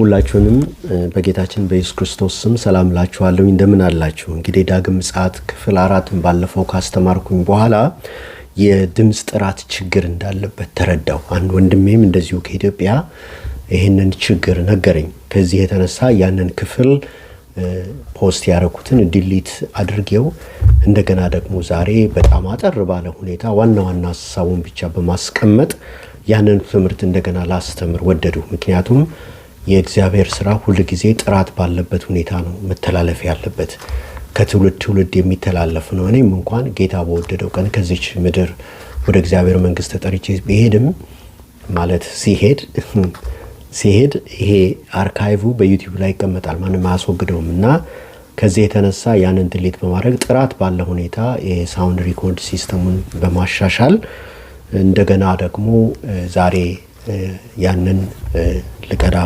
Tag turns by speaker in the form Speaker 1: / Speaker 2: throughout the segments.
Speaker 1: ሁላችሁንም በጌታችን በኢየሱስ ክርስቶስ ስም ሰላም ላችኋለሁ። እንደምን አላችሁ? እንግዲህ ዳግም ምጽአት ክፍል 4 ባለፈው ካስተማርኩኝ በኋላ የድምጽ ጥራት ችግር እንዳለበት ተረዳው። አንድ ወንድሜም እንደዚሁ ከኢትዮጵያ ይሄንን ችግር ነገረኝ። ከዚህ የተነሳ ያንን ክፍል ፖስት ያደረኩትን ዲሊት አድርጌው እንደገና ደግሞ ዛሬ በጣም አጠር ባለ ሁኔታ ዋና ሐሳቡን ብቻ በማስቀመጥ ያንን ትምህርት እንደገና ላስተምር ወደዱ። ምክንያቱም የእግዚአብሔር ሥራ ሁሉ ጊዜ ጥራት ባለበት ሁኔታ ነው መተላለፍ ያለበት፣ ከትውልድ ትውልድ የሚተላለፍ ነው። እኔም እንኳን ጌታ በወደደው ቀን ከዚች ምድር ወደ እግዚአብሔር መንግስት ተጠርቼ ብሄድም ማለት ሲሄድ ይሄ አርካይቭ በዩቲዩብ ላይ ይቀመጣል፣ ማንም አያስወግደውም። እና ከዚህ የተነሳ ያንን ድሊት በማድረግ ጥራት ባለ ሁኔታ የሳውንድ ሪኮርድ ሲስተሙን በማሻሻል እንደገና ደግሞ ዛሬ ያንን ልቀዳ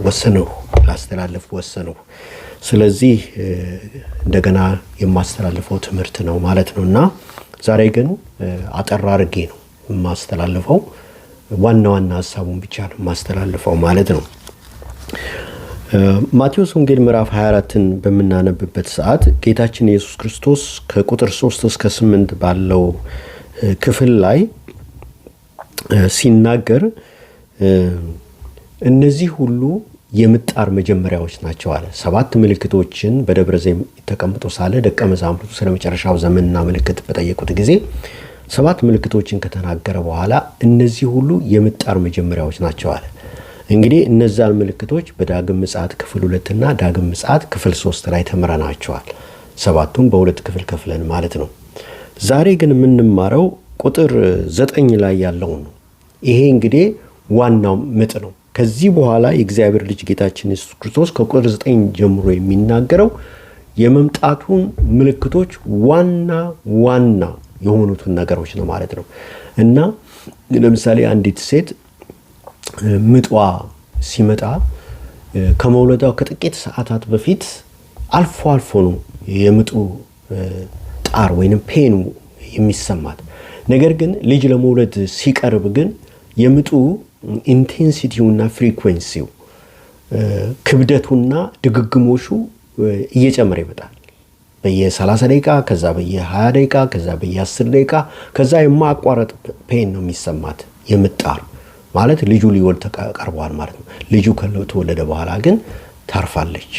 Speaker 1: ወሰነው፣ ላስተላልፍ ወሰነው። ስለዚህ እንደገና የማስተላልፈው ትምህርት ነው ማለት ነው። እና ዛሬ ግን አጠር አድርጌ ነው የማስተላልፈው፣ ዋና ሐሳቡን ብቻ ነው የማስተላልፈው ማለት ነው። ማቴዎስ ወንጌል ምዕራፍ 24ን በምናነብበት ሰዓት ጌታችን ኢየሱስ ክርስቶስ ከቁጥር 3 እስከ 8 ባለው ክፍል ላይ ሲናገር እነዚህ ሁሉ የምጣር መጀመሪያዎች ናቸው አለ። 7 ምልክቶችን በደብረ ዘይት ተቀምጦ ሳለ ደቀ መዛሙርቱ ስለ መጨረሻው ዘመንና ምልክት በጠየቁት ጊዜ 7 ምልክቶችን ከተናገረ በኋላ እነዚህ ሁሉ የምጣር መጀመሪያዎች ናቸው አለ። እንግዲህ እነዛን ምልክቶች በዳግም ምጽአት ክፍል 2 እና ዳግም ምጽአት ክፍል 3 ላይ ተምረናቸዋል። 7ቱን በሁለት ክፍል ከፍለን ማለት ነው። ዛሬ ግን የምንማረው ቁጥር 9 ላይ ያለው ነው። ይሄ እንግዲህ ዋናው ምጥ ነው። ከዚህ በኋላ የእግዚአብሔር ልጅ ጌታችን ኢየሱስ ክርስቶስ ከቁጥር 9 ጀምሮ የሚናገረው የመምጣቱን ምልክቶች ዋና የሆኑትን ነገሮች ነው ማለት ነው። እና ለምሳሌ አንዲት ሴት ምጧ ሲመጣ ከመውለዷ ከጥቂት ሰዓታት በፊት አልፎ ነው የምጡ ጣር ወይንም ፔኑ የሚሰማት። ነገር ግን ልጅ ለመውለድ ሲቀርብ ግን የምጡ ኢንቴንሲቲውና ፍሪኩዌንሲው ክብደቱና ድግግሞሹ እየጨመረ ይመጣል። በየ30 ደቂቃ፣ ከዛ በየ20 ደቂቃ፣ ከዛ በየ10 ደቂቃ፣ ከዛ የማያቋረጥ ፔን ነው የሚሰማት። የምጣር ማለት ልጁ ሊወልድ ተቀርቧል ማለት ነው። ልጁ ከተወለደ በኋላ ግን ታርፋለች።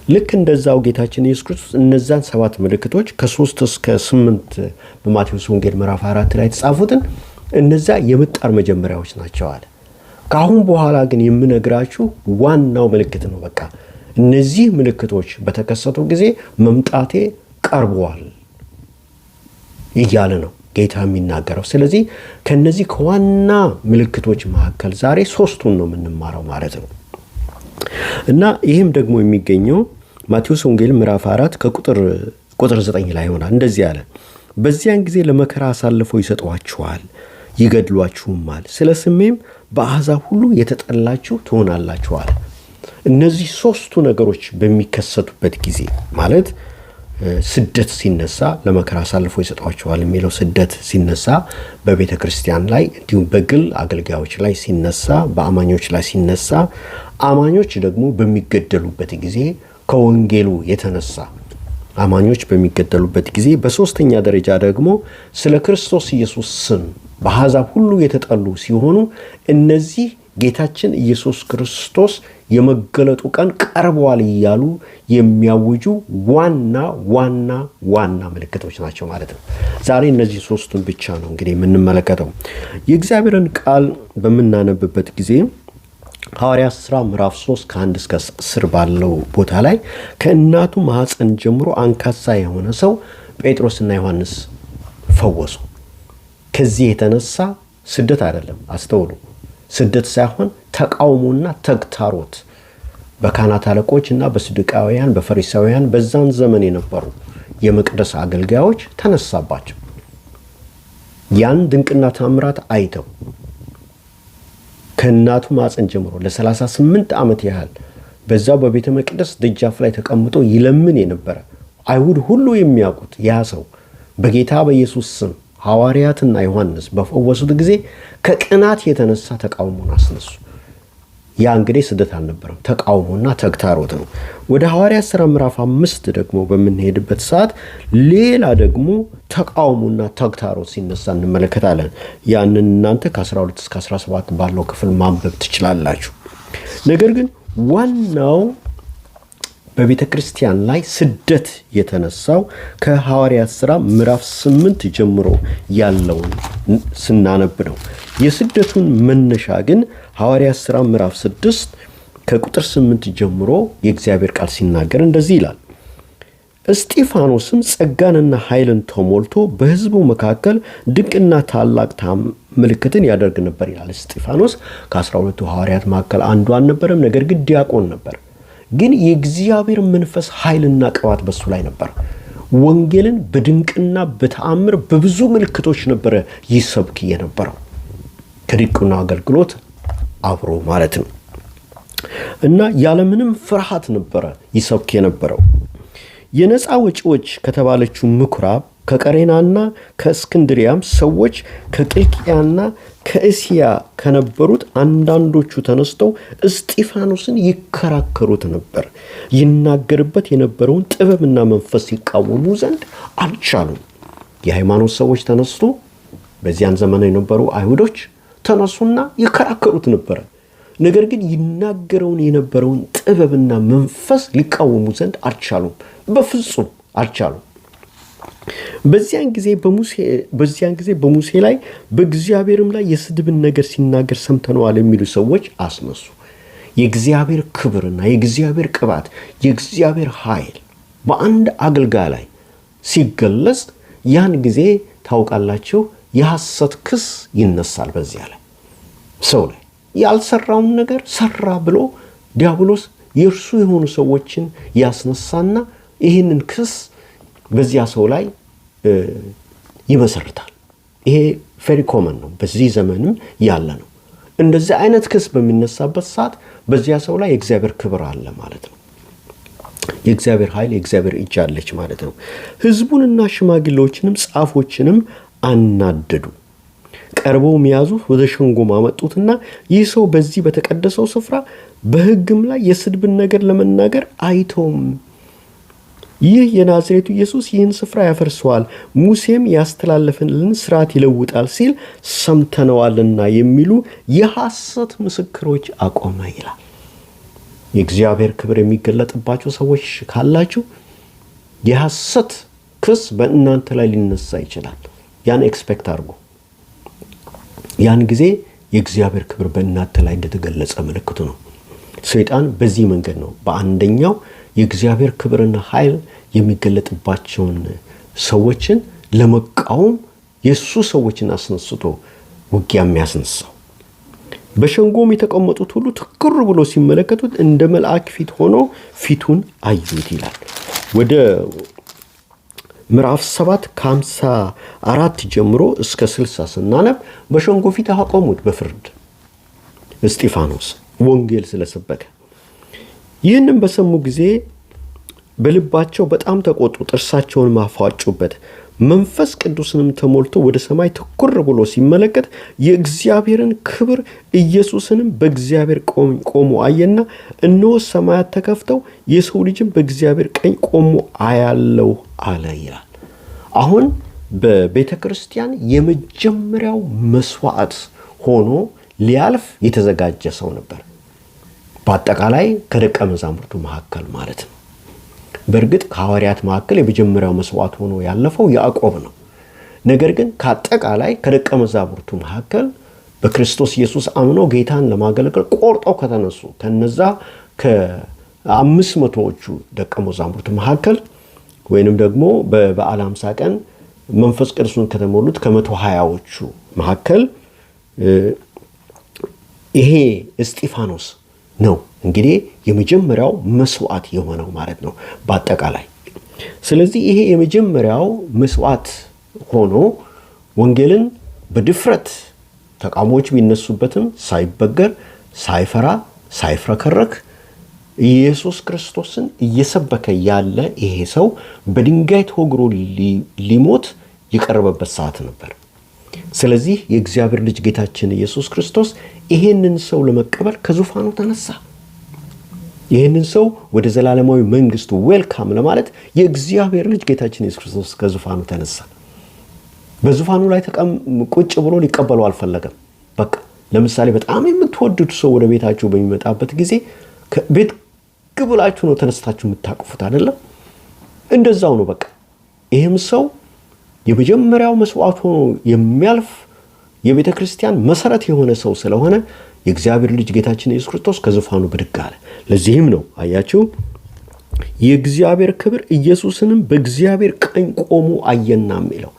Speaker 1: ልክ እንደዛው ጌታችን ኢየሱስ ክርስቶስ እነዛን 7 ምልክቶች ከ3 እስከ 8 በማቴዎስ ወንጌል ምዕራፍ 4 ላይ የተጻፉትን እነዛ የምጣር መጀመሪያዎች ናቸው አለ። ከአሁን በኋላ ግን የምነግራችሁ ዋናው ምልክት ነው። በቃ እነዚህ ምልክቶች በተከሰቱ ጊዜ መምጣቴ ቀርቧል እያለ ነው ጌታ የሚናገረው። ስለዚህ ከነዚህ ከዋና ምልክቶች መካከል ዛሬ 3ቱን ነው የምንማረው ማለት ነው። እና ይህም ደግሞ የሚገኘው ማቴዎስ ወንጌል ምዕራፍ 4 ከቁጥር 9 ላይ ይሆናል። እንደዚህ አለ። በዚያን ጊዜ ለመከራ አሳልፈው ይሰጧችኋል፣ ይገድሏችሁማል፣ ስለ ስሜም በአሕዛብ ሁሉ የተጠላችሁ ትሆናላችሁ አለ። እነዚህ 3ቱ ነገሮች በሚከሰቱበት ጊዜ ማለት ስደት ሲነሳ ለመከራ አሳልፈው ይሰጧችኋል የሚለው ስደት ሲነሳ በቤተ ክርስቲያን ላይ እንዲሁም በግል አገልጋዮች ላይ ሲነሳ፣ በአማኞች ላይ ሲነሳ፣ አማኞች ደግሞ በሚገደሉበት ጊዜ ከወንጌሉ የተነሳ አማኞች በሚገደሉበት ጊዜ፣ በሶስተኛ ደረጃ ደግሞ ስለ ክርስቶስ ኢየሱስ ስም በአሕዛብ ሁሉ የተጠሉ ሲሆኑ እነዚህ ጌታችን ኢየሱስ ክርስቶስ የመገለጡ ቀን ቀርቧል እያሉ የሚያውጁ ዋና ምልክቶች ናቸው ማለት ነው። ዛሬ እነዚህ 3ቱን ብቻ ነው እንግዲህ የምንመለከተው። የእግዚአብሔርን ቃል በምናነብበት ጊዜ ሐዋርያት ሥራ ምዕራፍ 3 ከ1 እስከ 10 ባለው ቦታ ላይ ከእናቱ ማኅፀን ጀምሮ አንካሳ የሆነ ሰው ጴጥሮስና ዮሐንስ ፈወሱ። ከዚህ የተነሳ ስደት አይደለም፣ አስተውሉ፣ ስደት ሳይሆን ተቃውሞና ተግታሮት በካህናት አለቆች እና በሰዱቃውያን በፈሪሳውያን በዛን ዘመን የነበሩ የመቅደስ አገልጋዮች ተነሳባቸው። ያን ድንቅና ታምራት አይተው ከእናቱ ማኅፀን ጀምሮ ለ38 ዓመት ያህል በዛው በቤተ መቅደስ ደጃፍ ላይ ተቀምጦ ይለምን የነበረ አይሁድ ሁሉ የሚያውቁት ያ ሰው በጌታ በኢየሱስ ስም ሐዋርያትና ዮሐንስ በፈወሱት ጊዜ ከቅናት የተነሳ ተቃውሞን አስነሱ። ያ እንግዲህ ስደት አልነበረም፣ ተቃውሞና ተግታሮት ነው። ወደ ሐዋርያት ሥራ ምዕራፍ 5 ደግሞ በምንሄድበት ሰዓት ሌላ ደግሞ ተቃውሞና ተግታሮት ሲነሳ እንመለከታለን። ያንን እናንተ ከ12 እስከ 17 ባለው ክፍል ማንበብ ትችላላችሁ። ነገር ግን ዋናው በቤተ ክርስቲያን ላይ ስደት የተነሳው ከሐዋርያት ሥራ ምዕራፍ 8 ጀምሮ ያለውን ስናነብ ነው። የስደቱን መነሻ ግን ሐዋርያት ሥራ ምዕራፍ 6 ከቁጥር 8 ጀምሮ የእግዚአብሔር ቃል ሲናገር እንደዚህ ይላል። እስጢፋኖስም ጸጋንና ኃይልን ተሞልቶ በሕዝቡ መካከል ድንቅና ታላቅ ምልክትን ያደርግ ነበር ይላል። እስጢፋኖስ ከ12ቱ ሐዋርያት መካከል አንዱ አልነበረም፣ ነገር ግን ዲያቆን ነበር። ግን የእግዚአብሔር መንፈስ ኃይልና ቅባት በሱ ላይ ነበር። ወንጌልን በድንቅና በተአምር በብዙ ምልክቶች ነበረ ይሰብክ የነበረው፣ ከዲቁና አገልግሎት አብሮ ማለት ነው። እና ያለምንም ፍርሃት ነበረ ይሰብክ የነበረው። የነፃ ወጪዎች ከተባለችው ምኩራብ ከቀሬናና ከእስክንድሪያም ሰዎች ከቂልቅያና ከእስያ ከነበሩት አንዳንዶቹ ተነስተው እስጢፋኖስን ይከራከሩት ነበር። ይናገርበት የነበረውን ጥበብና መንፈስ ይቃወሙ ዘንድ አልቻሉም። የሃይማኖት ሰዎች ተነስቶ በዚያን ዘመን የነበሩ አይሁዶች ተነሱና ይከራከሩት ነበር። ነገር ግን ይናገረውን የነበረውን ጥበብና መንፈስ ሊቃወሙ ዘንድ አልቻሉም። በፍጹም አልቻሉም። በዚያን ጊዜ በሙሴ ላይ በእግዚአብሔርም ላይ የስድብን ነገር ሲናገር ሰምተነዋል የሚሉ ሰዎች አስነሱ። የእግዚአብሔር ክብርና የእግዚአብሔር ቅባት የእግዚአብሔር ኃይል በአንድ አገልጋይ ላይ ሲገለጽ ያን ጊዜ ታውቃላችሁ የሐሰት ክስ ይነሳል። በዚያ ላይ ሰው ላይ ያልሰራውን ነገር ሰራ ብሎ ዲያብሎስ የእርሱ የሆኑ ሰዎችን ያስነሳና ይህንን ክስ በዚያ ሰው ላይ ይመሰርታል። ይሄ ቬሪ ኮመን ነው፣ በዚህ ዘመንም ያለ ነው። እንደዚህ አይነት ክስ በሚነሳበት ሰዓት በዚያ ሰው ላይ የእግዚአብሔር ክብር አለ ማለት ነው። የእግዚአብሔር ኃይል የእግዚአብሔር እጅ አለች ማለት ነው። ሕዝቡንና ሽማግሌዎችንም ጻፎችንም አናደዱ። ቀርበው ያዙት፣ ወደ ሸንጎም አመጡትና ይህ ሰው በዚህ በተቀደሰው ስፍራ በሕግም ላይ የስድብን ነገር ለመናገር አይተውም። ይህ የናዝሬቱ ኢየሱስ ይህን ስፍራ ያፈርሰዋል፣ ሙሴም ያስተላለፈልን ሥርዓት ይለውጣል ሲል ሰምተነዋልና የሚሉ የሐሰት ምስክሮች አቆመ ይላል። የእግዚአብሔር ክብር የሚገለጥባቸው ሰዎች ካላችሁ የሐሰት ክስ በእናንተ ላይ ሊነሳ ይችላል። ያን ኤክስፔክት አድርጉ። ያን ጊዜ የእግዚአብሔር ክብር በእናንተ ላይ እንደተገለጸ ምልክቱ ነው። ሰይጣን በዚህ መንገድ ነው በአንደኛው የእግዚአብሔር ክብርና ኃይል የሚገለጥባቸውን ሰዎችን ለመቃወም የሱ ሰዎችን አስነስቶ ውጊያ የሚያስነሳው። በሸንጎም የተቀመጡት ሁሉ ትኩር ብሎ ሲመለከቱት እንደ መልአክ ፊት ሆኖ ፊቱን አዩት ይላል። ወደ ምዕራፍ 7 ከ54 ጀምሮ እስከ 60 ስናነብ በሸንጎ ፊት አቆሙት በፍርድ እስጢፋኖስ ወንጌል ስለሰበከ። ይህንም በሰሙ ጊዜ በልባቸው በጣም ተቆጡ፣ ጥርሳቸውን ማፋጩበት። መንፈስ ቅዱስንም ተሞልቶ ወደ ሰማይ ትኩር ብሎ ሲመለከት የእግዚአብሔርን ክብር ኢየሱስንም በእግዚአብሔር ቆሞ አየና እነሆ ሰማያት ተከፍተው የሰው ልጅም በእግዚአብሔር ቀኝ ቆሞ አያለው አለ ይላል። አሁን በቤተ ክርስቲያን የመጀመሪያው መስዋዕት ሆኖ ሊያልፍ የተዘጋጀ ሰው ነበር። በአጠቃላይ ከደቀ መዛሙርቱ መካከል ማለት ነው። በእርግጥ ከሐዋርያት መካከል የመጀመሪያው መስዋዕት ሆኖ ያለፈው ያዕቆብ ነው። ነገር ግን ከአጠቃላይ ከደቀ መዛሙርቱ መካከል በክርስቶስ ኢየሱስ አምኖ ጌታን ለማገልገል ቆርጠው ከተነሱ ከነዛ ከ500ዎቹ ደቀ መዛሙርቱ መካከል ወይንም ደግሞ በበዓለ ሃምሳ ቀን መንፈስ ቅዱስን ከተሞሉት ከ120ዎቹ መካከል ይሄ እስጢፋኖስ ነው እንግዲህ የመጀመሪያው መስዋዕት የሆነው ማለት ነው በአጠቃላይ። ስለዚህ ይሄ የመጀመሪያው መስዋዕት ሆኖ ወንጌልን በድፍረት ተቃውሞዎች ቢነሱበትም ሳይበገር፣ ሳይፈራ፣ ሳይፍረከረክ ኢየሱስ ክርስቶስን እየሰበከ ያለ ይሄ ሰው በድንጋይ ተወግሮ ሊሞት የቀረበበት ሰዓት ነበር። ስለዚህ የእግዚአብሔር ልጅ ጌታችን ኢየሱስ ክርስቶስ ይሄንን ሰው ለመቀበል ከዙፋኑ ተነሳ። ይሄንን ሰው ወደ ዘላለማዊ መንግስቱ ዌልካም ለማለት የእግዚአብሔር ልጅ ጌታችን ኢየሱስ ክርስቶስ ከዙፋኑ ተነሳ። በዙፋኑ ላይ ቁጭ ብሎ ሊቀበለው አልፈለገም። በቃ ለምሳሌ በጣም የምትወዱት ሰው ወደ ቤታችሁ በሚመጣበት ጊዜ ቤት ግብላችሁ ነው ተነስታችሁ የምታቅፉት አይደለም? እንደዛው ነው። በቃ ይህም ሰው የመጀመሪያው መስዋዕት ሆኖ የሚያልፍ የቤተ ክርስቲያን መሰረት የሆነ ሰው ስለሆነ የእግዚአብሔር ልጅ ጌታችን ኢየሱስ ክርስቶስ ከዙፋኑ ብድግ አለ። ለዚህም ነው አያችሁ የእግዚአብሔር ክብር ኢየሱስንም በእግዚአብሔር ቀኝ ቆሞ አየና የሚለው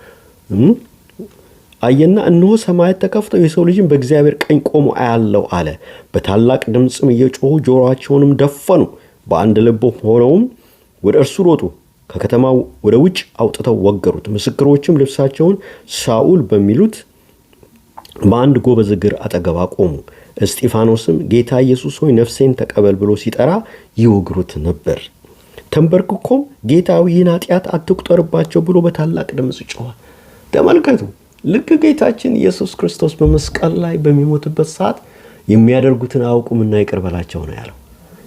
Speaker 1: አየና እነሆ ሰማያት ተከፍተው የሰው ልጅን በእግዚአብሔር ቀኝ ቆሞ አያለው አለ። በታላቅ ድምፅም እየጮሁ ጆሮአቸውንም ደፈኑ፣ በአንድ ልብ ሆነውም ወደ እርሱ ሮጡ። ከከተማው ወደ ውጭ አውጥተው ወገሩት። ምስክሮችም ልብሳቸውን ሳኡል በሚሉት በአንድ ጎበዝ እግር አጠገብ አቆሙ። እስጢፋኖስም ጌታ ኢየሱስ ሆይ ነፍሴን ተቀበል ብሎ ሲጠራ ይወግሩት ነበር። ተንበርክኮም ጌታዊ ይህን ኃጢአት አትቁጠርባቸው ብሎ በታላቅ ድምፅ ጮኸ። ተመልከቱ፣ ልክ ጌታችን ኢየሱስ ክርስቶስ በመስቀል ላይ በሚሞትበት ሰዓት የሚያደርጉትን አያውቁምና ይቅር በላቸው ነው ያለው።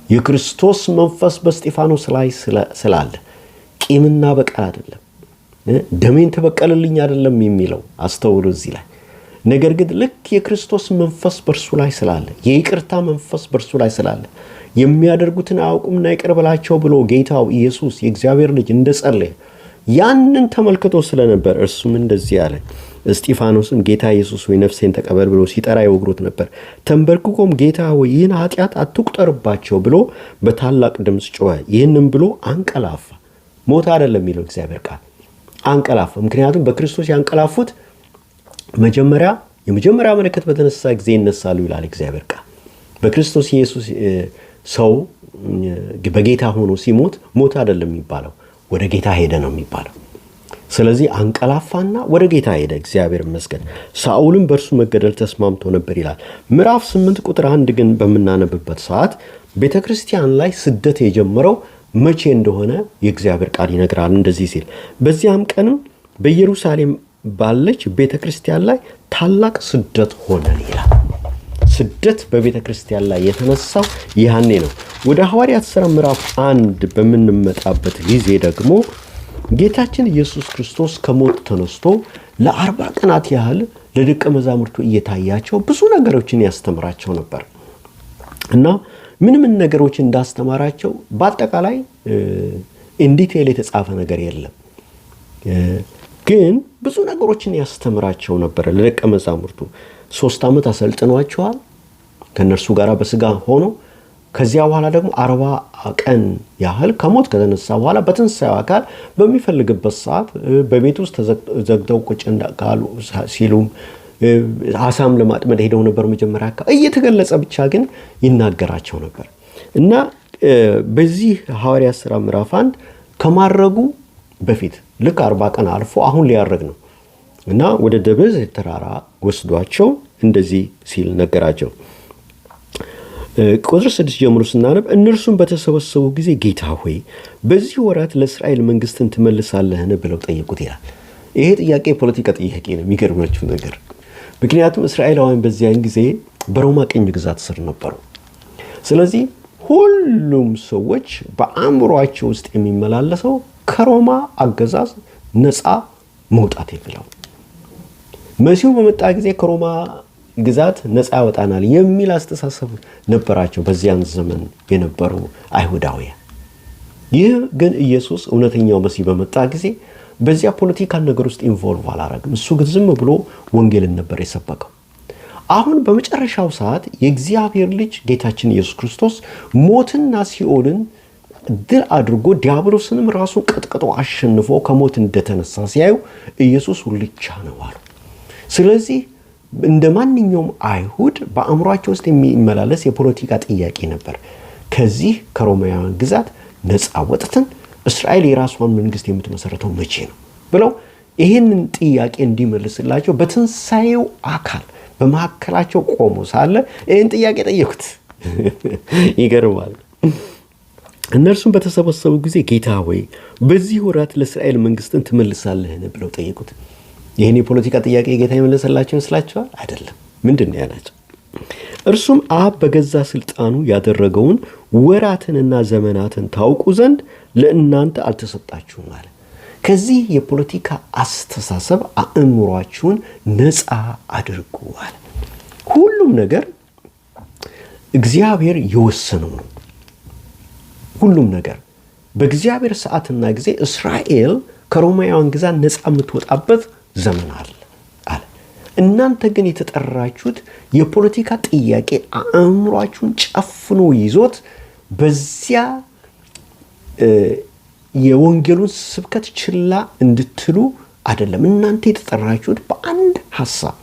Speaker 1: የክርስቶስ መንፈስ በእስጢፋኖስ ላይ ስላለ ቂምና በቀል አይደለም፣ ደሜን ተበቀልልኝ አይደለም የሚለው አስተውሉ እዚህ ላይ። ነገር ግን ልክ የክርስቶስ መንፈስ በእርሱ ላይ ስላለ፣ የይቅርታ መንፈስ በእርሱ ላይ ስላለ የሚያደርጉትን አያውቁምና ይቅር በላቸው ብሎ ጌታው ኢየሱስ የእግዚአብሔር ልጅ እንደጸለየ ያንን ተመልክቶ ስለነበር እርሱም እንደዚህ አለ። እስጢፋኖስም ጌታ ኢየሱስ ሆይ ነፍሴን ተቀበል ብሎ ሲጠራ ይወግሩት ነበር። ተንበርክኮም ጌታ ሆይ ይህን ኃጢአት አትቁጠርባቸው ብሎ በታላቅ ድምፅ ጮኸ። ይህንም ብሎ አንቀላፋ። ሞት አይደለም የሚለው እግዚአብሔር ቃል፣ አንቀላፋ። ምክንያቱም በክርስቶስ ያንቀላፉት የመጀመሪያ መለከት በተነሳ ጊዜ ይነሳሉ ይላል እግዚአብሔር ቃል። በክርስቶስ ኢየሱስ ሰው በጌታ ሆኖ ሲሞት ሞት አይደለም የሚባለው፣ ወደ ጌታ ሄደ ነው የሚባለው። ስለዚህ አንቀላፋና ወደ ጌታ ሄደ። እግዚአብሔር ይመስገን። ሳኦልም በእርሱ መገደል ተስማምቶ ነበር ይላል። ምዕራፍ 8 ቁጥር 1 ግን በምናነብበት ሰዓት ቤተ ክርስቲያን ላይ ስደት የጀመረው መቼ እንደሆነ የእግዚአብሔር ቃል ይነግራል። እንደዚህ ሲል በዚያም ቀንም በኢየሩሳሌም ባለች ቤተ ክርስቲያን ላይ ታላቅ ስደት ሆነ ይላል። ስደት በቤተ ክርስቲያን ላይ የተነሳው ያኔ ነው። ወደ ሐዋርያት ሥራ ምዕራፍ 1 በምንመጣበት ጊዜ ደግሞ ጌታችን ኢየሱስ ክርስቶስ ከሞት ተነስቶ ለ40 ቀናት ያህል ለደቀ መዛሙርቱ እየታያቸው ብዙ ነገሮችን ያስተምራቸው ነበር እና ምን ነገሮችን እንዳስተማራቸው በአጠቃላይ ኢንዲቴል የተጻፈ ነገር የለም። ግን ብዙ ነገሮችን ያስተምራቸው ነበር ለደቀ መዛሙርቱ። 3 ዓመት አሰልጥኗቸዋል ከነርሱ ጋር በስጋ ሆኖ። ከዚያ በኋላ ደግሞ 40 ቀን ያህል ከሞት ከተነሳ በኋላ በትንሣኤው አካል በሚፈልግበት ሰዓት በቤት ውስጥ ተዘግተው ቁጭ እንዳሉ ሲሉም አሳም ለማጥመድ ሄደው ነበር። መጀመሪያ አካል እየተገለጸ ብቻ ግን ይናገራቸው ነበር እና በዚህ ሐዋርያት ሥራ ምዕራፍ 1 ከማረጉ በፊት ልክ 40 ቀን አልፎ አሁን ሊያረግ ነው እና ወደ ደብረ ዘይት ተራራ ወስዷቸው እንደዚህ ሲል ነገራቸው። ቁጥር 6 ጀምሮ ስናነብ እነርሱም በተሰበሰቡ ጊዜ ጌታ ሆይ በዚህ ወራት ለእስራኤል መንግስትን ትመልሳለህን ብለው ጠየቁት ይላል። ይሄ ጥያቄ የፖለቲካ ጥያቄ ነው። የሚገርማችሁ ነገር ምክንያቱም እስራኤላውያን በዚያን ጊዜ በሮማ ቅኝ ግዛት ስር ነበሩ። ስለዚህ ሁሉም ሰዎች በአእምሯቸው ውስጥ የሚመላለሰው ከሮማ አገዛዝ ነፃ መውጣት የሚለው መሲሁ በመጣ ጊዜ ከሮማ ግዛት ነፃ ያወጣናል የሚል አስተሳሰብ ነበራቸው በዚያን ዘመን የነበሩ አይሁዳውያን። ይህ ግን ኢየሱስ እውነተኛው መሲህ በመጣ ጊዜ በዚያ ፖለቲካል ነገር ውስጥ ኢንቮልቭ አላረግም። እሱ ግን ዝም ብሎ ወንጌልን ነበር የሰበከው። አሁን በመጨረሻው ሰዓት የእግዚአብሔር ልጅ ጌታችን ኢየሱስ ክርስቶስ ሞትና ሲኦልን ድል አድርጎ ዲያብሎስንም ራሱን ቀጥቅጦ አሸንፎ ከሞት እንደተነሳ ሲያዩ ኢየሱስ ሁልቻ ነው አሉ። ስለዚህ እንደ ማንኛውም አይሁድ በአእምሯቸው ውስጥ የሚመላለስ የፖለቲካ ጥያቄ ነበር። ከዚህ ከሮማውያን ግዛት ነፃ ወጥተን እስራኤል የራሷን መንግስት የምትመሰረተው መቼ ነው ብለው ይህንን ጥያቄ እንዲመልስላቸው በትንሣኤው አካል በመካከላቸው ቆሞ ሳለ ይህን ጥያቄ ጠየቁት። ይገርማል። እነርሱም በተሰበሰቡ ጊዜ ጌታ ሆይ በዚህ ወራት ለእስራኤል መንግስትን ትመልሳለህን ብለው ጠየቁት። ይህን የፖለቲካ ጥያቄ ጌታ የመለሰላቸው ይመስላችኋል? አይደለም። ምንድን ነው ያላቸው? እርሱም አብ በገዛ ስልጣኑ ያደረገውን ወራትንና ዘመናትን ታውቁ ዘንድ ለእናንተ አልተሰጣችሁም አለ። ከዚህ የፖለቲካ አስተሳሰብ አእምሯችሁን ነፃ አድርጉ አለ። ሁሉም ነገር እግዚአብሔር የወሰነው ነው። ሁሉም ነገር በእግዚአብሔር ሰዓትና ጊዜ እስራኤል ከሮማውያን ግዛት ነፃ የምትወጣበት ዘመን አለ። እናንተ ግን የተጠራችሁት የፖለቲካ ጥያቄ አእምሯችሁን ጨፍኖ ይዞት በዚያ የወንጌሉን ስብከት ችላ እንድትሉ አይደለም። እናንተ የተጠራችሁት በአንድ ሐሳብ፣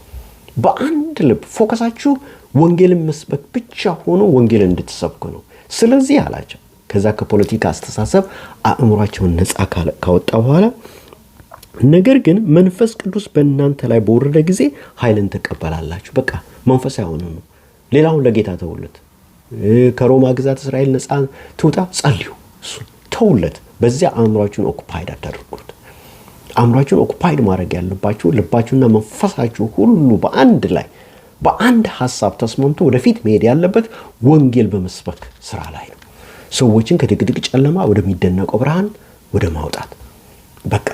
Speaker 1: በአንድ ልብ ፎከሳችሁ ወንጌልን መስበክ ብቻ ሆኖ ወንጌልን እንድትሰብኩ ነው። ስለዚህ አላቸው ከዛ ከፖለቲካ አስተሳሰብ አእምሯቸውን ነፃ ካወጣ በኋላ ነገር ግን መንፈስ ቅዱስ በእናንተ ላይ በወረደ ጊዜ ኃይልን ተቀበላላችሁ። በቃ መንፈሳዊ ሆኖ ነው። ሌላውን ለጌታ ተውለት። ከሮማ ግዛት እስራኤል ነፃ ትውጣ ጸልዩ፣ እሱ ተውለት። በዚያ አእምሯችሁን ኦኩፓይድ አታድርጉት። አእምሯችሁን ኦኩፓይድ ማድረግ ያለባችሁ ልባችሁና መንፈሳችሁ ሁሉ በአንድ ላይ በአንድ ሐሳብ ተስማምቶ ወደፊት መሄድ ያለበት ወንጌል በመስበክ ስራ ላይ ነው። ሰዎችን ከድቅድቅ ጨለማ ወደሚደነቀው ብርሃን ወደ ማውጣት በቃ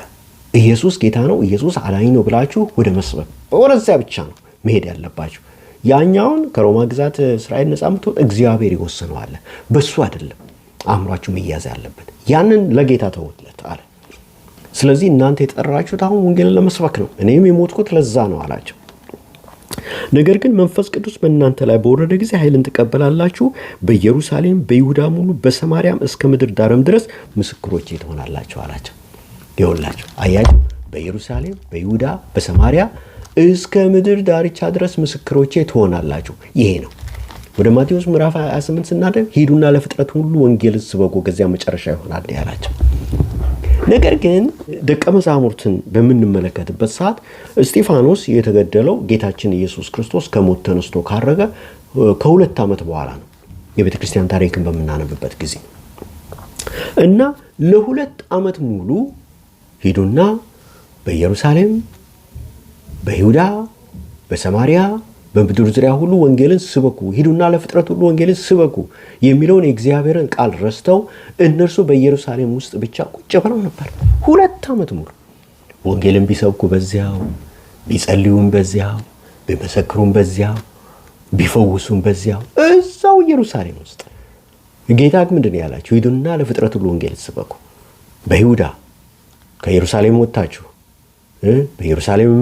Speaker 1: ኢየሱስ ጌታ ነው፣ ኢየሱስ አዳኝ ነው ብላችሁ ወደ መስበክ ወደዚያ ብቻ ነው መሄድ ያለባችሁ። ያኛውን ከሮማ ግዛት እስራኤል ነፃ የምትወጣ እግዚአብሔር ይወስነዋል፣ በሱ አይደለም አእምሯችሁ መያዝ ያለበት። ያንን ለጌታ ተውለት አለ። ስለዚህ እናንተ የተጠራችሁት አሁን ወንጌልን ለመስበክ ነው፣ እኔም የሞትኩት ለዛ ነው አላቸው። ነገር ግን መንፈስ ቅዱስ በእናንተ ላይ በወረደ ጊዜ ኃይልን ትቀበላላችሁ፣ በኢየሩሳሌም በይሁዳም ሁሉ በሰማርያም እስከ ምድር ዳርም ድረስ ምስክሮቼ ትሆናላችሁ አላቸው። ይኸውላችሁ አያችሁ፣ በኢየሩሳሌም በይሁዳ በሰማርያ እስከ ምድር ዳርቻ ድረስ ምስክሮቼ ትሆናላችሁ። ይሄ ነው። ወደ ማቴዎስ ምዕራፍ 28 ስናደርግ ሂዱና ለፍጥረት ሁሉ ወንጌልን ስበኩ፣ ከዚያ መጨረሻ ይሆናል ያላቸው። ነገር ግን ደቀ መዛሙርትን በምንመለከትበት ሰዓት እስጢፋኖስ የተገደለው ጌታችን ኢየሱስ ክርስቶስ ከሞት ተነስቶ ካረገ ከ2 ዓመት በኋላ ነው። የቤተ ክርስቲያን ታሪክን በምናነብበት ጊዜ እና ለ2 ዓመት ሙሉ ሂዱና በኢየሩሳሌም በይሁዳ በሰማርያ በምድር ዙሪያ ሁሉ ወንጌልን ስበኩ፣ ሂዱና ለፍጥረት ሁሉ ወንጌልን ስበኩ የሚለውን የእግዚአብሔርን ቃል ረስተው እነርሱ በኢየሩሳሌም ውስጥ ብቻ ቁጭ ብለው ነበር 2 ዓመት ሙሉ። ወንጌልን ቢሰብኩ በዚያው፣ ቢጸልዩም በዚያው፣ ቢመሰክሩም በዚያው፣ ቢፈውሱም በዚያው እዛው ኢየሩሳሌም ውስጥ። ጌታ ምንድን ያላችሁ? ሂዱና ለፍጥረት ሁሉ ወንጌልን ስበኩ። በይሁዳ ከኢየሩሳሌም ወጣችሁ በኢየሩሳሌም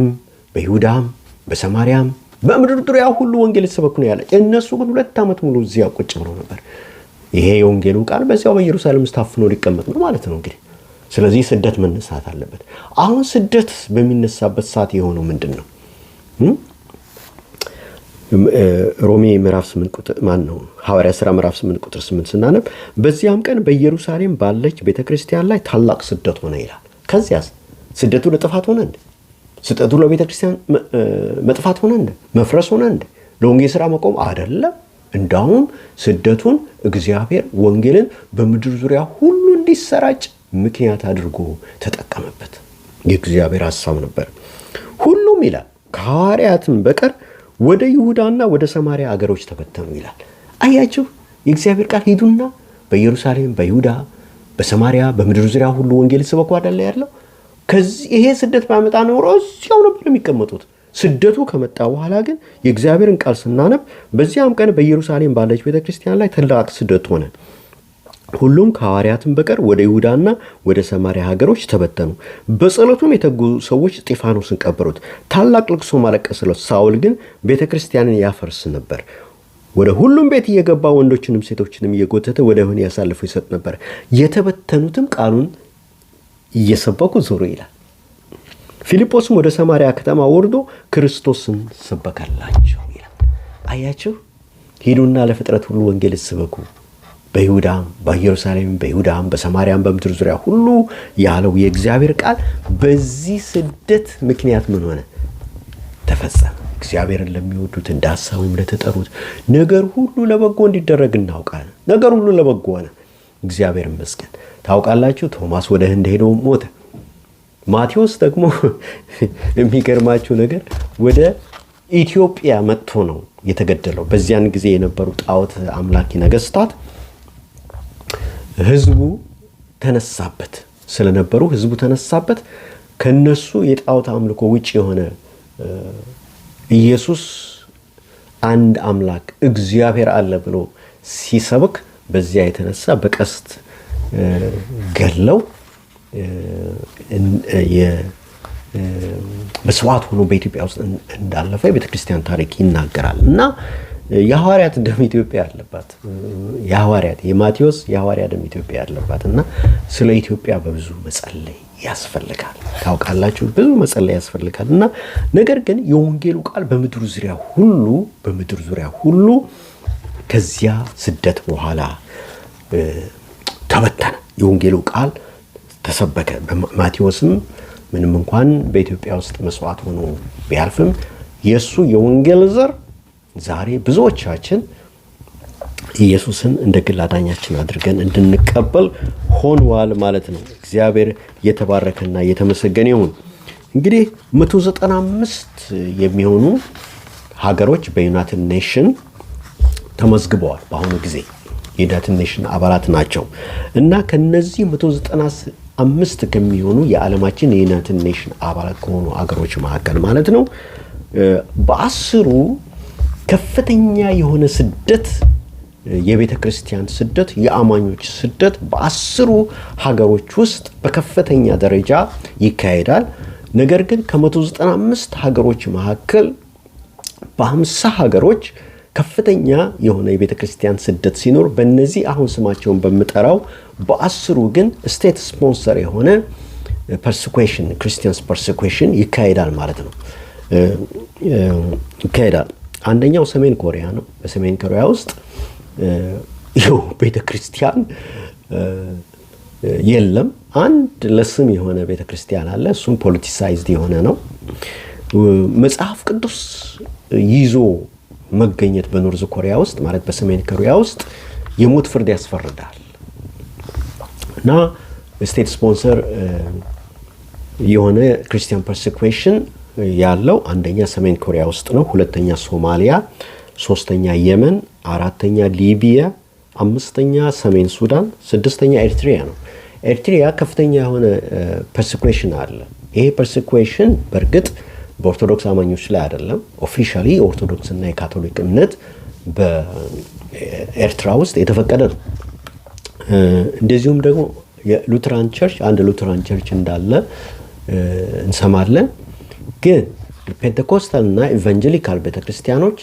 Speaker 1: በይሁዳም በሰማርያም በምድር ዙሪያ ሁሉ ወንጌል ስበኩ ነው ያለ። እነሱ ግን 2 ዓመት ሙሉ እዚያ ቁጭ ብለው ነበር። ይሄ የወንጌሉ ቃል በዚያው በኢየሩሳሌም ታፍኖ ሊቀመጥ ነው ማለት ነው እንግዲህ። ስለዚህ ስደት መነሳት አለበት። አሁን ስደት በሚነሳበት ሰዓት የሆነው ምንድን ነው? ሮሜ ምዕራፍ 8 ቁጥር ሐዋርያ ሥራ ምዕራፍ 8 ቁጥር 8 ስናነብ በዚያም ቀን በኢየሩሳሌም ባለች ቤተክርስቲያን ላይ ታላቅ ስደት ሆነ ይላል። ከዚያስ ስደቱ ለጥፋት ሆነ እንዴ? ስደቱ ለቤተ ክርስቲያን መጥፋት ሆነ እንዴ? መፍረስ ሆነ እንዴ? ለወንጌል ሥራ መቆም አይደለም። እንዳውም ስደቱን እግዚአብሔር ወንጌልን በምድር ዙሪያ ሁሉ እንዲሰራጭ ምክንያት አድርጎ ተጠቀመበት። የእግዚአብሔር ሐሳብ ነበር። ሁሉም ይላል ከሐዋርያትም በቀር ወደ ይሁዳና ወደ ሰማርያ አገሮች ተበተኑ ይላል። አያችሁ፣ የእግዚአብሔር ቃል ሂዱና በኢየሩሳሌም በይሁዳ በሰማርያ በምድር ዙሪያ ሁሉ ወንጌል ስበኩ አይደለ ያለው። ከዚህ ይሄ ስደት ባመጣ ኖሮ እዚያው ነበር የሚቀመጡት። ስደቱ ከመጣ በኋላ ግን የእግዚአብሔርን ቃል ስናነብ በዚያም ቀን በኢየሩሳሌም ባለች ቤተክርስቲያን ላይ ታላቅ ስደት ሆነ። ሁሉም ከሐዋርያትም በቀር ወደ ይሁዳና ወደ ሰማርያ ሀገሮች ተበተኑ። በጸሎቱም የተጉ ሰዎች እስጢፋኖስን ቀበሩት። ታላቅ ልቅሶ ማለቀሰለት። ሳውል ግን ቤተክርስቲያንን ያፈርስ ነበር። ወደ ሁሉም ቤት እየገባ ወንዶችንም ሴቶችንም እየጎተተ ወደ ወህኒ ያሳልፎ ይሰጥ ነበር። የተበተኑትም ቃሉን እየሰበኩ ዞሩ ይላል። ፊልጶስም ወደ ሰማርያ ከተማ ወርዶ ክርስቶስን ሰበከላቸው ይላል። አያችሁ፣ ሂዱና ለፍጥረት ሁሉ ወንጌል ስበኩ በይሁዳም በኢየሩሳሌም በይሁዳም በሰማርያም በምድር ዙሪያ ሁሉ ያለው የእግዚአብሔር ቃል በዚህ ስደት ምክንያት ምን ሆነ? ተፈጸመ። እግዚአብሔርን ለሚወዱት እንደ ሐሳቡም ለተጠሩት ነገር ሁሉ ለበጎ እንዲደረግ እናውቃለን። ነገር ሁሉ ለበጎ ሆነ። እግዚአብሔር ይመስገን። ታውቃላችሁ፣ ቶማስ ወደ ህንድ ሄዶ ሞተ። ማቴዎስ ደግሞ የሚገርማችሁ ነገር ወደ ኢትዮጵያ መጥቶ ነው የተገደለው። በዚያን ጊዜ የነበሩ ጣዖት አምላኪ ነገስታት ህዝቡ ተነሳበት ስለነበሩ ህዝቡ ተነሳበት። ከነሱ የጣዖት አምልኮ ውጪ የሆነ ኢየሱስ አንድ አምላክ እግዚአብሔር አለ ብሎ ሲሰብክ በዚያ የተነሳ በቀስት ገለው በስዋዕት ሆኖ በኢትዮጵያ ውስጥ እንዳለፈ የቤተክርስቲያን ታሪክ ይናገራል። እና የሐዋርያት ደም ኢትዮጵያ አለባት። የሐዋርያት የማቴዎስ የሐዋርያት ደም ኢትዮጵያ አለባት። እና ስለ ኢትዮጵያ በብዙ መጸለይ ያስፈልጋል። ታውቃላችሁ፣ ብዙ መጸለይ ያስፈልጋል። እና ነገር ግን የወንጌሉ ቃል በምድሩ ዙሪያ ሁሉ ከዚያ ስደት በኋላ ተበተነ። የወንጌሉ ቃል ተሰበከ። ማቴዎስም ምንም እንኳን በኢትዮጵያ ውስጥ መስዋዕት ሆኖ ቢያልፍም የሱ የወንጌል ዘር ዛሬ ብዙዎቻችን ኢየሱስን እንደ ግል አዳኛችን አድርገን እንድንቀበል ሆኗል ማለት ነው። እግዚአብሔር የተባረከና የተመሰገነ ይሁን። እንግዲህ 195 የሚሆኑ ሀገሮች በዩናይትድ ኔሽን ተመዝግበዋል። በአሁኑ ጊዜ የዩናይትድ ኔሽን አባላት ናቸው። እና ከነዚህ 195 ከሚሆኑ የዓለማችን የዩናይትድ ኔሽን አባላት ከሆኑ ሀገሮች መካከል ማለት ነው በአስሩ ከፍተኛ የሆነ ስደት፣ የቤተ ክርስቲያን ስደት፣ የአማኞች ስደት በአስሩ ሀገሮች ውስጥ በከፍተኛ ደረጃ ይካሄዳል። ነገር ግን ከ195 ሀገሮች መካከል በ50 ሀገሮች ከፍተኛ የሆነ የቤተ ክርስቲያን ስደት ሲኖር፣ በእነዚህ አሁን ስማቸውን በምጠራው በአስሩ ግን ስቴት ስፖንሰር የሆነ ፐርሲኩዌሽን፣ ክርስቲያንስ ፐርሲኩዌሽን ይካሄዳል ማለት ነው። ይካሄዳል። አንደኛው ሰሜን ኮሪያ ነው። በሰሜን ኮሪያ ውስጥ ቤተ ክርስቲያን የለም። አንድ ለስም የሆነ ቤተ ክርስቲያን አለ። እሱም ፖለቲሳይዝድ የሆነ ነው። መጽሐፍ ቅዱስ ይዞ መገኘት በኖርዝ ኮሪያ ውስጥ ማለት በሰሜን ኮሪያ ውስጥ የሞት ፍርድ ያስፈርዳል። እና ስቴት ስፖንሰር የሆነ ክርስቲያን ፐርሲኩዌሽን ያለው አንደኛ ሰሜን ኮሪያ ውስጥ ነው። ሁለተኛ ሶማሊያ፣ ሶስተኛ የመን፣ አራተኛ ሊቢያ፣ አምስተኛ ሰሜን ሱዳን፣ ስድስተኛ ኤርትሪያ ነው። ኤርትሪያ ከፍተኛ የሆነ ፐርሲኩዌሽን አለ። ይሄ ፐርሲኩዌሽን በእርግጥ በኦርቶዶክስ አማኞች ላይ አይደለም። ኦፊሻሊ የኦርቶዶክስ እና የካቶሊክ እምነት በኤርትራ ውስጥ የተፈቀደ ነው። እንደዚሁም ደግሞ የሉትራን ቸርች አንድ ሉትራን ቸርች እንዳለ እንሰማለን። ግን ፔንቴኮስታል እና ኢቫንጀሊካል ቤተክርስቲያኖች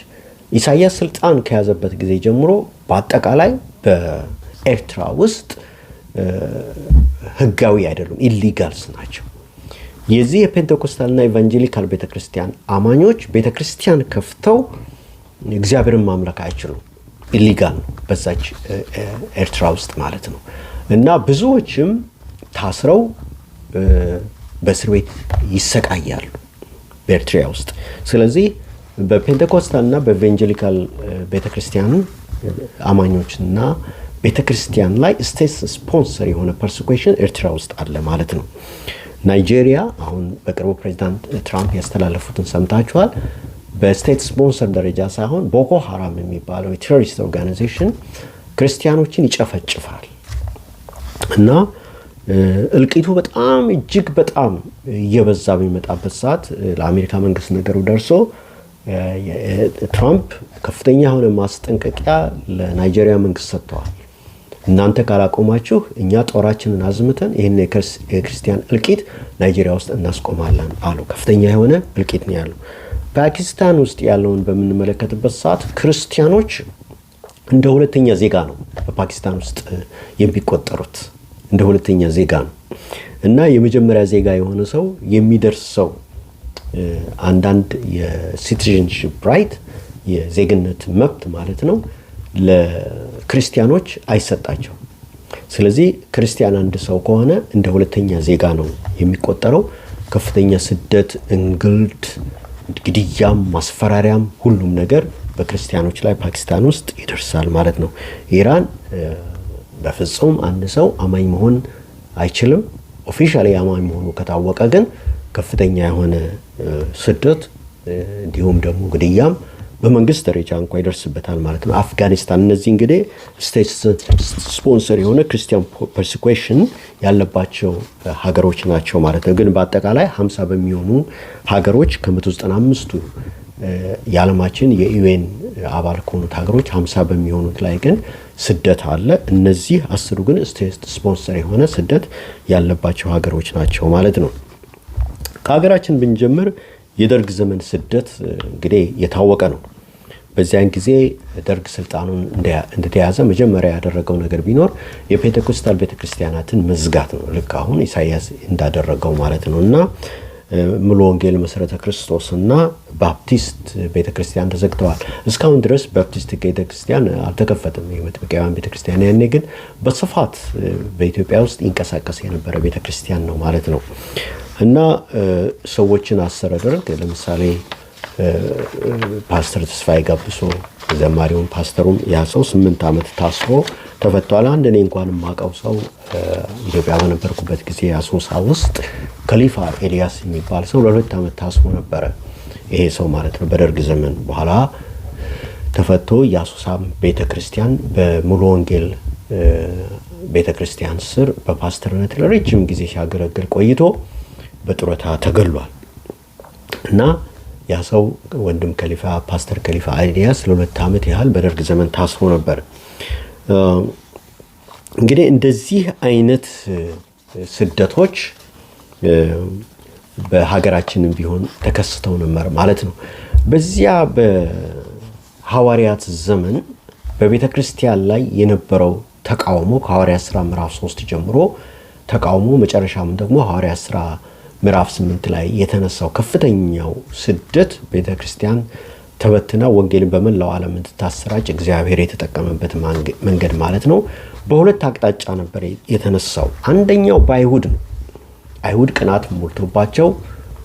Speaker 1: ኢሳያስ ስልጣን ከያዘበት ጊዜ ጀምሮ በአጠቃላይ በኤርትራ ውስጥ ህጋዊ አይደሉም፣ ኢሊጋልስ ናቸው። የዚህ የፔንቴኮስታል እና ኢቫንጀሊካል ቤተክርስቲያን አማኞች ቤተክርስቲያን ከፍተው እግዚአብሔርን ማምለክ አይችሉም። ኢሊጋል ነው በዛች ኤርትራ ውስጥ ማለት ነው። እና ብዙዎችም ታስረው በእስር ቤት ይሰቃያሉ በኤርትራ ውስጥ። ስለዚህ በፔንቴኮስታል እና በኢቫንጀሊካል ቤተክርስቲያን አማኞችና ቤተክርስቲያን ላይ ስቴት ስፖንሰር የሆነ ፐርሲኩዌሽን ኤርትራ ውስጥ አለ ማለት ነው። ናይጄሪያ አሁን በቅርቡ ፕሬዚዳንት ትራምፕ ያስተላለፉትን ሰምታችኋል። በስቴት ስፖንሰር ደረጃ ሳይሆን ቦኮ ሃራም የሚባለው የቴሮሪስት ኦርጋናይዜሽን ክርስቲያኖችን ይጨፈጭፋል እና እልቂቱ በጣም እጅግ በጣም እየበዛ በሚመጣበት ሰዓት ለአሜሪካ መንግስት ነገሩ ደርሶ ትራምፕ ከፍተኛ የሆነ ማስጠንቀቂያ ለናይጄሪያ መንግስት ሰጥተዋል። እናንተ ካላቆማችሁ እኛ ጦራችንን አዝምተን ይህን የክርስቲያን እልቂት ናይጄሪያ ውስጥ እናስቆማለን አሉ። ከፍተኛ የሆነ እልቂት ነው ያለው። ፓኪስታን ውስጥ ያለውን በምንመለከትበት ሰዓት ክርስቲያኖች እንደ ሁለተኛ ዜጋ ነው በፓኪስታን ውስጥ የሚቆጠሩት፣ እንደ ሁለተኛ ዜጋ ነው። እና የመጀመሪያ ዜጋ የሆነ ሰው የሚደርሰው አንዳንድ የሲቲዝንሺፕ ራይት የዜግነት መብት ማለት ነው ለክርስቲያኖች አይሰጣቸው። ስለዚህ ክርስቲያን አንድ ሰው ከሆነ እንደ ሁለተኛ ዜጋ ነው የሚቆጠረው። ከፍተኛ ስደት፣ እንግልት፣ ግድያም፣ ማስፈራሪያም ሁሉም ነገር በክርስቲያኖች ላይ ፓኪስታን ውስጥ ይደርሳል ማለት ነው። ኢራን በፍጹም አንድ ሰው አማኝ መሆን አይችልም። ኦፊሻሊ አማኝ መሆኑ ከታወቀ ግን ከፍተኛ የሆነ ስደት እንዲሁም ደግሞ ግድያም በመንግስት ደረጃ እንኳን ይደርስበታል ማለት ነው። አፍጋኒስታን እነዚህ እንግዲህ ስቴት ስፖንሰር የሆነ ክርስቲያን ፐርሲኩዌሽን ያለባቸው ሀገሮች ናቸው ማለት ነው። ግን በአጠቃላይ 50 በሚሆኑ ሀገሮች ከ195ቱ የዓለማችን የዩኤን አባል ከሆኑት ሀገሮች 50 በሚሆኑት ላይ ግን ስደት አለ። እነዚህ 10ዱ ግን ስቴት ስፖንሰር የሆነ ስደት ያለባቸው ሀገሮች ናቸው ማለት ነው። ከሀገራችን ብንጀምር የደርግ ዘመን ስደት እንግዲህ የታወቀ ነው። በዚያን ጊዜ ደርግ ስልጣኑን እንደተያዘ መጀመሪያ ያደረገው ነገር ቢኖር የፔንቴኮስታል ቤተክርስቲያናትን መዝጋት ነው። ልክ አሁን ኢሳያስ እንዳደረገው ማለት ነው። እና ሙሉ ወንጌል መሰረተ ክርስቶስ እና ባፕቲስት ቤተክርስቲያን ተዘግተዋል። እስካሁን ድረስ ባፕቲስት ቤተክርስቲያን አልተከፈተም። የመጥምቂያን ቤተክርስቲያን ያኔ ግን በስፋት በኢትዮጵያ ውስጥ ይንቀሳቀስ የነበረ ቤተክርስቲያን ነው ማለት ነው። እና ሰዎችን አሰረ ደርግ። ለምሳሌ ፓስተር ተስፋዬ ጋብሶ ዘማሪውን ፓስተሩም ያ ሰው 8 ዓመት ታስሮ ተፈቷል። አንድ እኔ እንኳን የማውቀው ሰው ኢትዮጵያ በነበርኩበት ጊዜ አሶሳ ውስጥ ከሊፋ ኤልያስ የሚባል ሰው ለ2 ዓመት ታስሮ ነበረ። ይሄ ሰው ማለት ነው በደርግ ዘመን። በኋላ ተፈቶ የአሶሳ ቤተክርስቲያን በሙሉ ወንጌል ቤተክርስቲያን ስር በፓስተርነት ለረጅም ጊዜ ሲያገለግል ቆይቶ በጡረታ ተገሏል። እና ያ ሰው ወንድም ከሊፋ ፓስተር ከሊፋ ኤልያስ ለ2 ዓመት ያህል በደርግ ዘመን ታስሮ ነበር። እንግዲህ እንደዚህ አይነት ስደቶች በሀገራችንም ቢሆን ተከስተው ነበር ማለት ነው። በዚያ በሐዋርያት ዘመን በቤተ ክርስቲያን ላይ የነበረው ተቃውሞ ከሐዋርያት ሥራ ምዕራፍ 3 ጀምሮ ተቃውሞ መጨረሻም ደግሞ ሐዋርያት ሥራ ምዕራፍ 8 ላይ የተነሳው ከፍተኛው ስደት ቤተ ክርስቲያን ተበትና ወንጌልን በመላው ዓለም እንድታሰራጭ እግዚአብሔር የተጠቀመበት መንገድ ማለት ነው። በሁለት አቅጣጫ ነበር የተነሳው። አንደኛው በአይሁድ ነው። አይሁድ ቅናት ሞልቶባቸው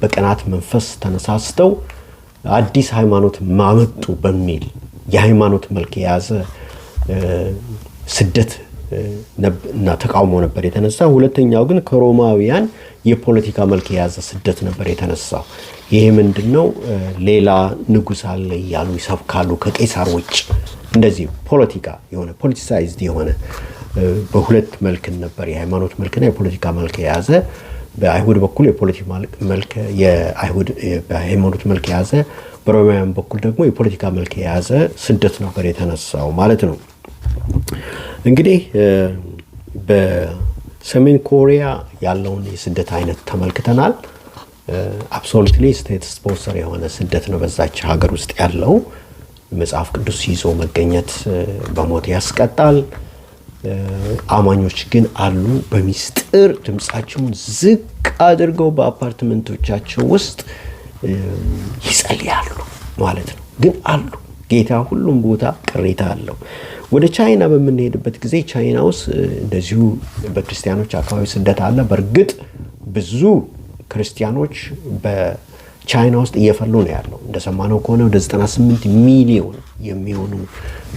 Speaker 1: በቅናት መንፈስ ተነሳስተው አዲስ ሃይማኖት ማመጡ በሚል የሃይማኖት መልክ የያዘ ስደት እና ተቃውሞ ነበር የተነሳው። ሁለተኛው ግን ከሮማውያን የፖለቲካ መልክ የያዘ ስደት ነበር የተነሳው። ይሄ ምንድነው? ሌላ ንጉስ አለ ያሉ ይሰብካሉ ከቄሳር ውጭ። እንደዚህ ፖለቲካ የሆነ ፖለቲሳይዝድ የሆነ በሁለት መልክ ነበር፣ የሃይማኖት መልክና የፖለቲካ መልክ የያዘ። በአይሁድ በኩል የፖለቲካ መልክ የአይሁድ በሃይማኖት መልክ የያዘ፣ በሮማውያን በኩል ደግሞ የፖለቲካ መልክ የያዘ ስደት ነበር የተነሳው ማለት ነው። እንግዲህ በሰሜን ኮሪያ ያለውን የስደት አይነት ተመልክተናል። አብሶሉትሊ ስቴት ስፖንሰር የሆነ ስደት ነው በዛች ሀገር ውስጥ ያለው። መጽሐፍ ቅዱስ ይዞ መገኘት በሞት ያስቀጣል። አማኞች ግን አሉ በሚስጥር ድምጻቸውን ዝቅ አድርገው በአፓርትመንቶቻቸው ውስጥ ይጸልያሉ ማለት ነው። ግን አሉ። ጌታ ሁሉም ቦታ ቅሬታ አለው። ወደ ቻይና በምንሄድበት ጊዜ ቻይና ውስጥ እንደዚሁ በክርስቲያኖች አካባቢ ስደት አለ። በእርግጥ ብዙ ክርስቲያኖች በቻይና ውስጥ እየፈሉ ነው ያለው። እንደሰማነው ከሆነ ወደ 98 ሚሊዮን የሚሆኑ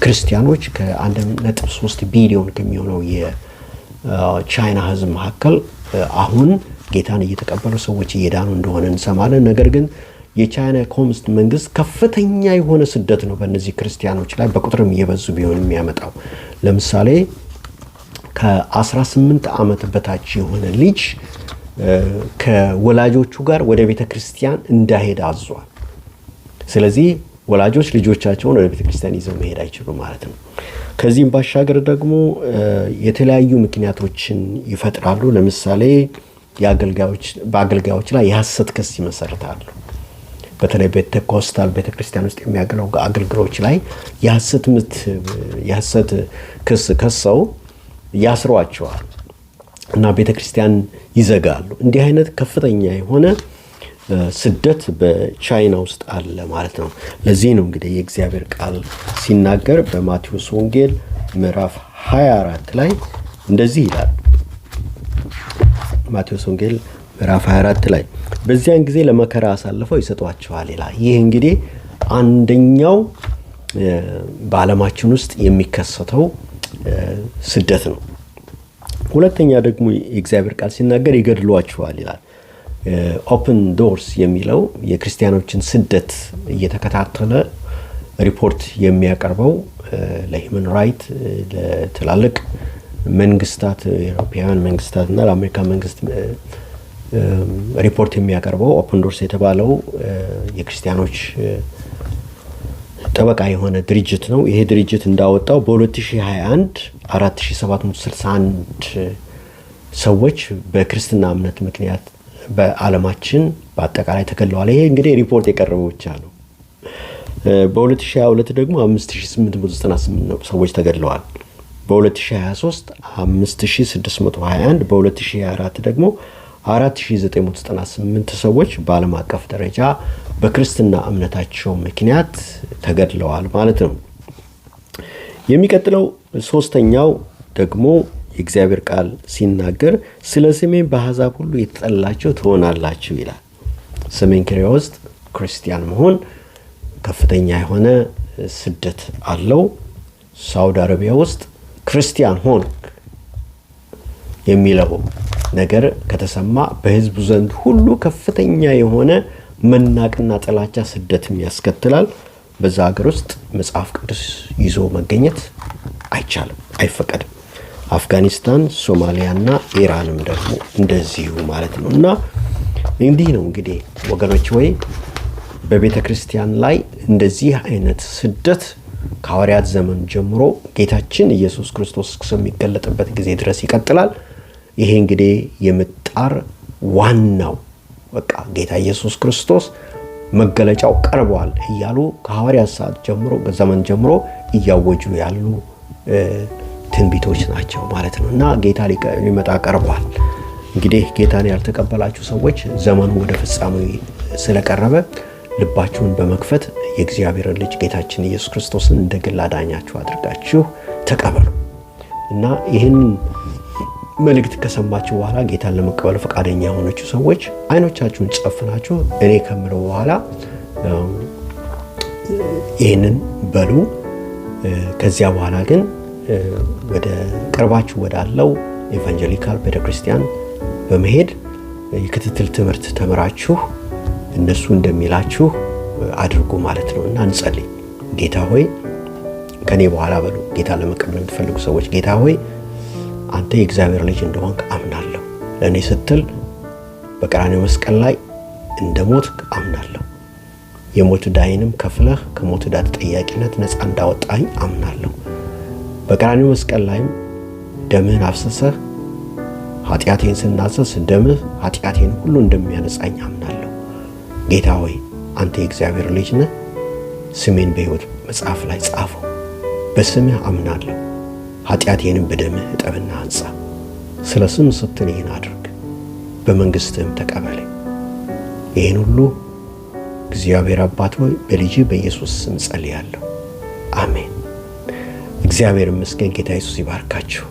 Speaker 1: ክርስቲያኖች ከ1.3 ቢሊዮን ከሚሆነው የቻይና ሕዝብ መካከል አሁን ጌታን እየተቀበሉ ሰዎች እየዳኑ እንደሆነ እንሰማለን። ነገር ግን የቻይና ኮሚኒስት መንግስት ከፍተኛ የሆነ ስደት ነው በእነዚህ ክርስቲያኖች ላይ በቁጥርም እየበዙ ቢሆን የሚያመጣው። ለምሳሌ ከ18 ዓመት በታች የሆነ ልጅ ከወላጆቹ ጋር ወደ ቤተ ክርስቲያን እንዳይሄድ አዟል። ስለዚህ ወላጆች ልጆቻቸውን ወደ ቤተ ክርስቲያን ይዘው መሄድ አይችሉም ማለት ነው። ከዚህም ባሻገር ደግሞ የተለያዩ ምክንያቶችን ይፈጥራሉ። ለምሳሌ በአገልጋዮች ላይ የሐሰት ክስ ይመሰርታሉ። በተለይ ፔንቴኮስታል ቤተክርስቲያን ውስጥ የሚያገለግሉ አገልግሎች ላይ የሐሰት ክስ ከሰው ያስሯቸዋል እና ቤተክርስቲያን ይዘጋሉ። እንዲህ አይነት ከፍተኛ የሆነ ስደት በቻይና ውስጥ አለ ማለት ነው። ለዚህ ነው እንግዲህ የእግዚአብሔር ቃል ሲናገር በማቴዎስ ወንጌል ምዕራፍ 24 ላይ እንደዚህ ይላል። ማቴዎስ ወንጌል ምዕራፍ 24 ላይ በዚያን ጊዜ ለመከራ አሳልፈው ይሰጧቸዋል ይላል። ይህ እንግዲህ አንደኛው በዓለማችን ውስጥ የሚከሰተው ስደት ነው። ሁለተኛ ደግሞ የእግዚአብሔር ቃል ሲናገር ይገድሏቸዋል ይላል። ኦፕን ዶርስ የሚለው የክርስቲያኖችን ስደት እየተከታተለ ሪፖርት የሚያቀርበው ለሂውመን ራይት ለትላልቅ መንግስታት የአውሮፓውያን መንግስታት እና ለአሜሪካ መንግስት ሪፖርት የሚያቀርበው ኦፕን ዶርስ የተባለው የክርስቲያኖች ጠበቃ የሆነ ድርጅት ነው። ይሄ ድርጅት እንዳወጣው በ2021 4761 ሰዎች በክርስትና እምነት ምክንያት በዓለማችን በአጠቃላይ ተገድለዋል። ይሄ እንግዲህ ሪፖርት የቀረበው ብቻ ነው። በ2022 ደግሞ 5898 ሰዎች ተገድለዋል። በ2023 5621፣ በ2024 ደግሞ 4998 ሰዎች በዓለም አቀፍ ደረጃ በክርስትና እምነታቸው ምክንያት ተገድለዋል ማለት ነው። የሚቀጥለው ሶስተኛው ደግሞ የእግዚአብሔር ቃል ሲናገር ስለ ስሜ በአሕዛብ ሁሉ የተጠላችሁ ትሆናላችሁ ይላል። ሰሜን ኮሪያ ውስጥ ክርስቲያን መሆን ከፍተኛ የሆነ ስደት አለው። ሳውዲ አረቢያ ውስጥ ክርስቲያን ሆንክ የሚለው ነገር ከተሰማ በህዝቡ ዘንድ ሁሉ ከፍተኛ የሆነ መናቅና ጥላቻ ስደትም ያስከትላል። በዛ ሀገር ውስጥ መጽሐፍ ቅዱስ ይዞ መገኘት አይቻልም፣ አይፈቀድም። አፍጋኒስታን፣ ሶማሊያና ኢራንም ደግሞ እንደዚሁ ማለት ነው። እና እንዲህ ነው እንግዲህ ወገኖች ወይ በቤተ ክርስቲያን ላይ እንደዚህ አይነት ስደት ከሐዋርያት ዘመን ጀምሮ ጌታችን ኢየሱስ ክርስቶስ እስከሚገለጥበት ጊዜ ድረስ ይቀጥላል። ይሄ እንግዲህ የምጣር ዋናው በቃ ጌታ ኢየሱስ ክርስቶስ መገለጫው ቀርቧል እያሉ ከሐዋርያት ሰዓት ጀምሮ በዘመን ጀምሮ እያወጁ ያሉ ትንቢቶች ናቸው ማለት ነው። እና ጌታ ሊመጣ ቀርቧል። እንግዲህ ጌታን ያልተቀበላችሁ ሰዎች ዘመኑ ወደ ፍጻሜ ስለቀረበ ልባችሁን በመክፈት የእግዚአብሔር ልጅ ጌታችን ኢየሱስ ክርስቶስን እንደ ግል አዳኛችሁ አድርጋችሁ ተቀበሉ። እና ይህን መልእክት ከሰማችሁ በኋላ ጌታን ለመቀበል ፈቃደኛ የሆናችሁ ሰዎች አይኖቻችሁን ጨፍናችሁ እኔ ከምለው በኋላ ይህንን በሉ። ከዚያ በኋላ ግን ወደ ቅርባችሁ ወዳለው ኢቫንጀሊካል ቤተክርስቲያን በመሄድ የክትትል ትምህርት ተምራችሁ እነሱ እንደሚላችሁ አድርጉ ማለት ነው። እና እንጸልይ። ጌታ ሆይ ከኔ በኋላ በሉ። ጌታ ለመቀበል የምትፈልጉ ሰዎች ጌታ ሆይ አንተ የእግዚአብሔር ልጅ እንደሆንክ አምናለሁ። ለእኔ ስትል በቀራንዮ መስቀል ላይ እንደሞትክ አምናለሁ። የሞት ዕዳዬንም ከፍለህ ከሞት ዕዳ ተጠያቂነት ነፃ እንዳወጣኝ አምናለሁ። በቀራንዮ መስቀል ላይም ደምህን አፍስሰህ ኃጢአቴን ስናዘዝ ደምህ ኃጢአቴን ሁሉ እንደሚያነጻኝ አምናለሁ። ጌታ ሆይ አንተ የእግዚአብሔር ልጅ ነህ። ስሜን በሕይወት መጽሐፍ ላይ ጻፈው። በስምህ አምናለሁ። ኃጢአቴንም በደምህ እጠብና አንጻ። ስለ ስም ስትል ይህን አድርግ። በመንግሥትህም ተቀበለኝ። ይህን ሁሉ እግዚአብሔር አባት ሆይ በልጅ በኢየሱስ ስም ጸልያለሁ። አሜን። እግዚአብሔር ይመስገን። ጌታ ኢየሱስ ይባርካችሁ።